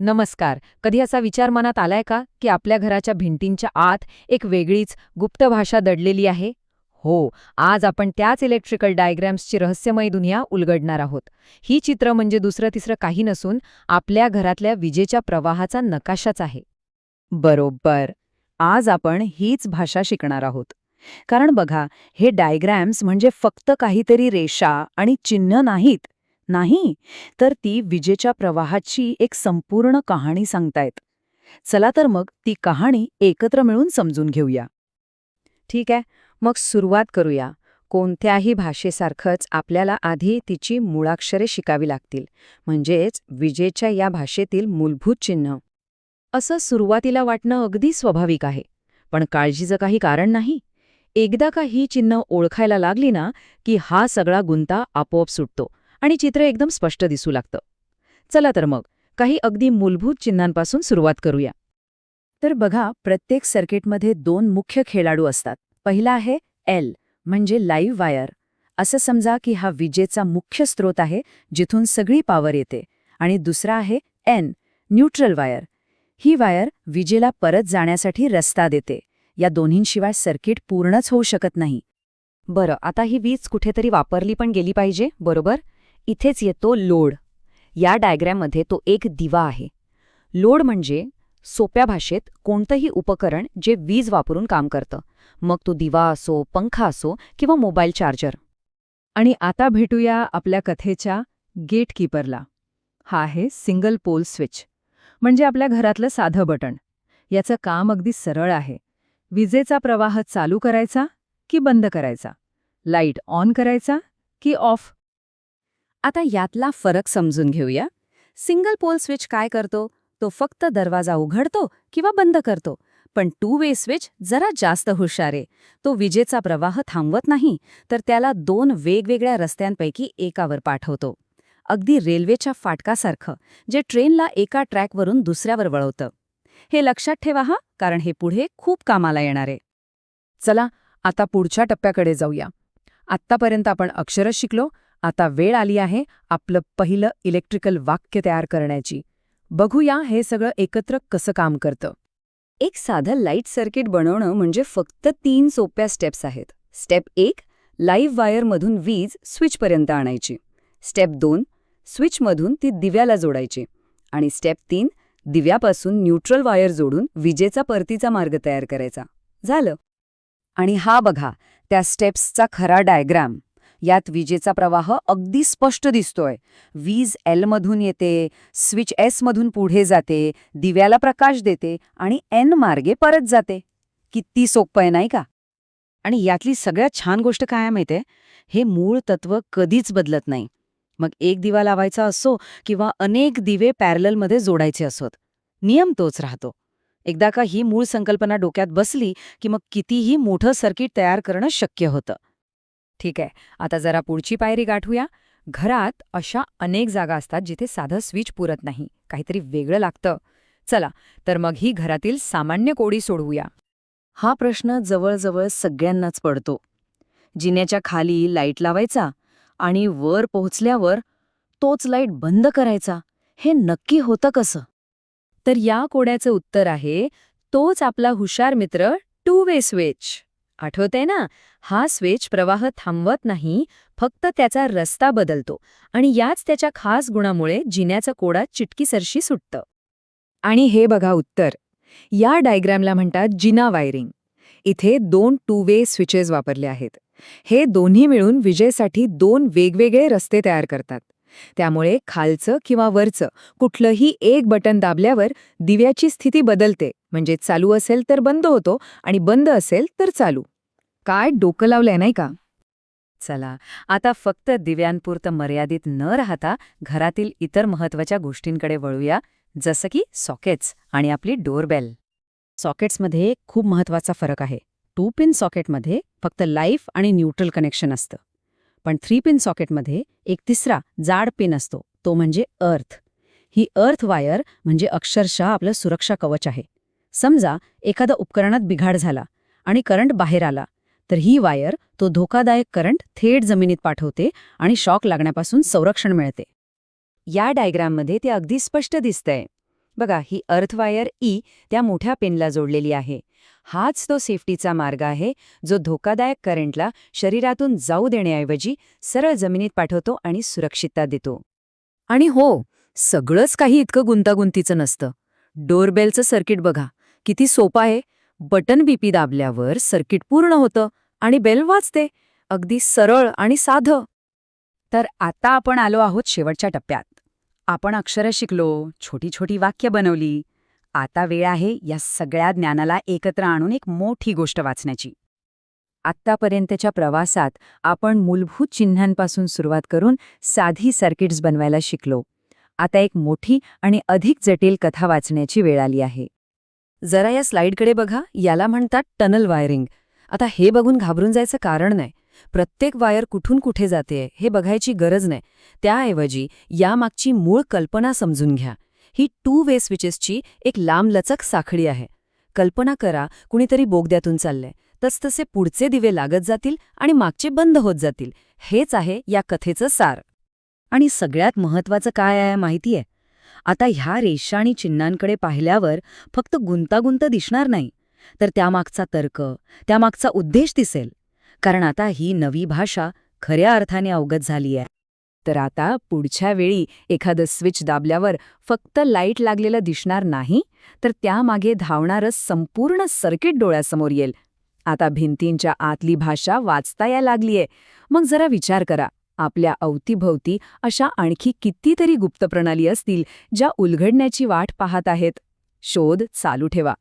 नमस्कार. कधी असा विचार मनात आलाय का की आपल्या घराच्या भिंतींच्या आत एक वेगळीच गुप्त भाषा दडलेली आहे? हो, आज आपण त्याच इलेक्ट्रिकल डायग्रॅम्सची रहस्यमय दुनिया उलगडणार आहोत. ही चित्र म्हणजे दुसरं तिसरं काही नसून आपल्या घरातल्या विजेच्या प्रवाहाचा नकाशाच आहे. बरोबर. आज आपण हीच भाषा शिकणार आहोत. कारण बघा, हे डायग्रॅम्स म्हणजे फक्त काहीतरी रेषा आणि चिन्ह नाहीत. नाही, तर ती विजेच्या प्रवाहाची एक संपूर्ण कहाणी सांगतायत. चला तर मग ती कहाणी एकत्र मिळून समजून घेऊया. ठीक आहे, मग सुरुवात करूया. कोणत्याही भाषेसारखंच आपल्याला आधी तिची मुळाक्षरे शिकावी लागतील, म्हणजेच विजेच्या या भाषेतील मूलभूत चिन्ह. असं सुरुवातीला वाटणं अगदी स्वाभाविक आहे, पण काळजीचं काही कारण नाही. एकदा का ही चिन्ह ओळखायला लागली ना, की हा सगळा गुंता आपोआप सुटतो आणि चित्र एकदम स्पष्ट दिसू लागतं. चला तर मग काही अगदी मूलभूत चिन्हांपासून सुरुवात करूया. तर बघा, प्रत्येक सर्किटमध्ये दोन मुख्य खेळाडू असतात. पहिला आहे एल म्हणजे लाईव्ह वायर. असं समजा की हा विजेचा मुख्य स्रोत आहे जिथून सगळी पॉवर येते. आणि दुसरा आहे एन न्यूट्रल वायर. ही वायर विजेला परत जाण्यासाठी रस्ता देते. या दोन्हींशिवाय सर्किट पूर्णच होऊ शकत नाही. बरं, आता ही वीज कुठेतरी वापरली पण गेली पाहिजे, बरोबर? इथेच येतो लोड. या डायग्रॅममध्ये तो एक दिवा आहे. लोड म्हणजे सोप्या भाषेत कोणतंही उपकरण जे वीज वापरून काम करतं, मग तो दिवा असो, पंखा असो किंवा मोबाईल चार्जर. आणि आता भेटूया आपल्या कथेच्या गेटकीपरला. हा आहे सिंगल पोल स्विच, म्हणजे आपल्या घरातलं साधं बटण. याचं काम अगदी सरळ आहे. विजेचा प्रवाह चालू करायचा की बंद करायचा, लाईट ऑन करायचा की ऑफ. आता यातला फरक समजून घेऊया. सिंगल पोल स्विच काय करतो? तो फक्त दरवाजा उघडतो किंवा बंद करतो. पण टू वे स्विच जरा जास्त हुशार आहे. तो विजेचा प्रवाह थांबवत नाही, तर त्याला दोन वेगवेगळ्या रस्त्यांपैकी एकावर पाठवतो. अगदी रेल्वेच्या फाटकासारखं, जे ट्रेनला एका ट्रॅकवरून दुसऱ्यावर वळवतं. हे लक्षात ठेवा हा, कारण हे पुढे खूप कामाला येणार आहे. चला, आता पुढच्या टप्प्याकडे जाऊया. आत्तापर्यंत आपण अक्षरं शिकलो. आता वेळ आली आहे आपलं पहिलं इलेक्ट्रिकल वाक्य तयार करण्याची. बघूया हे सगळं एकत्र कसं काम करतं. एक साधं लाईट सर्किट बनवणं म्हणजे फक्त 3 सोप्या स्टेप्स आहेत. स्टेप 1, लाईव्ह वायरमधून वीज स्विचपर्यंत आणायची. स्टेप 2, स्विचमधून ती दिव्याला जोडायची. आणि स्टेप 3, दिव्यापासून न्यूट्रल वायर जोडून विजेचा परतीचा मार्ग तयार करायचा. झालं. आणि हा बघा, त्या स्टेप्सचा खरा डायग्राम. यात विजेचा प्रवाह अगदी स्पष्ट दिसतोय. वीज एलमधून येते, स्विच एसमधून पुढे जाते, दिव्याला प्रकाश देते आणि एन मार्गे परत जाते. किती सोपं आहे नाही का? आणि यातली सगळ्यात छान गोष्ट काय आहे माहितीये? हे मूळ तत्व कधीच बदलत नाही. मग एक दिवा लावायचा असो किंवा अनेक दिवे पॅरललमध्ये जोडायचे असोत, नियम तोच राहतो. एकदा का ही मूळ संकल्पना डोक्यात बसली की मग कितीही मोठं सर्किट तयार करणं शक्य होतं. ठीक आहे, आता जरा पुढची पायरी गाठूया. घरात अशा अनेक जागा असतात जिथे साधं स्विच पुरत नाही, काहीतरी वेगळं लागतं. चला, तर मग ही घरातील सामान्य कोडी सोडवूया. हा प्रश्न जवळजवळ सगळ्यांनाच पडतो. जिन्याच्या खाली लाईट लावायचा आणि वर पोहोचल्यावर तोच लाईट बंद करायचा. हे नक्की होतं कसं? तर या कोड्याचं उत्तर आहे, तोच आपला हुशार मित्र टू वे स्विच. आठवतंय ना? हा स्विच प्रवाह थांबवत नाही, फक्त त्याचा रस्ता बदलतो आणि याच त्याच्या खास गुणामुळे जिन्याचा कोडा चिटकीसरशी सुटतं. आणि हे बघा उत्तर. या डायग्रॅमला म्हणतात जिना वायरिंग. इथे 2 टू वे स्विचेस वापरले आहेत. हे दोन्ही मिळून विजेसाठी 2 वेगवेगळे रस्ते तयार करतात. त्यामुळे खालचं किंवा वरचं कुठलंही एक बटन दाबल्यावर दिव्याची स्थिती बदलते, म्हणजे चालू असेल तर बंद होतो आणि बंद असेल तर चालू. काय डोकं लावलंय नाही का? चला, आता फक्त दिव्यांपुरतं मर्यादित न राहता घरातील इतर महत्त्वाच्या गोष्टींकडे वळूया, जसं की सॉकेट्स आणि आपली डोरबेल. सॉकेट्समध्ये खूप महत्त्वाचा फरक आहे. 2 पिन सॉकेटमध्ये फक्त लाईफ आणि न्यूट्रल कनेक्शन असतं. पण 3 पिन सॉकेटमध्ये एक तिसरा जाड पिन असतो, तो म्हणजे अर्थ. ही अर्थ वायर म्हणजे अक्षरशः आपलं सुरक्षा कवच आहे. समजा एखाद्या उपकरणात बिघाड झाला आणि करंट बाहेर आला, तर ही वायर तो धोकादायक करंट थेट जमिनीत पाठवते आणि शॉक लागण्यापासून संरक्षण मिळते. या डायग्राममध्ये ते अगदी स्पष्ट दिसतंय. बघा, ही अर्थवायर ई त्या मोठ्या पिनला जोडलेली आहे. हाच तो सेफ्टीचा मार्ग आहे जो धोकादायक करंटला शरीरातून जाऊ देण्याऐवजी सरळ जमिनीत पाठवतो आणि सुरक्षितता देतो. आणि हो, सगळंच काही इतकं गुंतागुंतीचं नसतं. डोरबेलचं सर्किट बघा, किती सोपं आहे. बटन बीपी दाबल्यावर सर्किट पूर्ण होतं आणि बेल वाजते. अगदी सरळ आणि साधं. तर आता आपण आलो आहोत शेवटच्या टप्प्यात. आपण अक्षरं शिकलो, छोटी छोटी वाक्य बनवली. आता वेळ आहे या सगळ्या ज्ञानाला एकत्र आणून एक मोठी गोष्ट वाचण्याची. आत्तापर्यंतच्या प्रवासात आपण मूलभूत चिन्हांपासून सुरुवात करून साधी सर्किट्स बनवायला शिकलो. आता एक मोठी आणि अधिक जटिल कथा वाचण्याची वेळ आली आहे. जरा या स्लाइडकडे बघा, याला म्हणतात टनल वायरिंग. आता हे बघून घाबरून जायचं कारण नाही. प्रत्येक वायर कुठून कुठे जाते हे बघायची गरज नाही. त्याऐवजी यामागची मूळ कल्पना समजून घ्या. ही 2 वे स्विचेसची एक लांबलचक साखळी आहे. कल्पना करा, कुणीतरी बोगद्यातून चाललंय. तसतसे पुढचे दिवे लागत जातील आणि मागचे बंद होत जातील. हेच आहे या कथेचं सार. आणि सगळ्यात महत्वाचं काय आहे माहितीये? आता ह्या रेषा आणि चिन्हांकडे पाहिल्यावर फक्त गुंतागुंत दिसणार नाही, तर त्यामागचा तर्क, त्यामागचा उद्देश दिसेल. कारण आता ही नवी भाषा खऱ्या अर्थाने अवगत झाली आहे. तर आता पुढच्या वेळी एखादं स्विच दाबल्यावर फक्त लाईट लागलेलं दिसणार नाही, तर त्यामागे धावणारं संपूर्ण सर्किट डोळ्यासमोर येईल. आता भिंतींच्या आतली भाषा वाचता यायला लागलीये. मग जरा विचार करा, आपल्या अवतीभवती अशा आणखी कितीतरी गुप्त प्रणाली असतील ज्या उलगडण्याची वाट पाहत आहेत. शोध चालू ठेवा.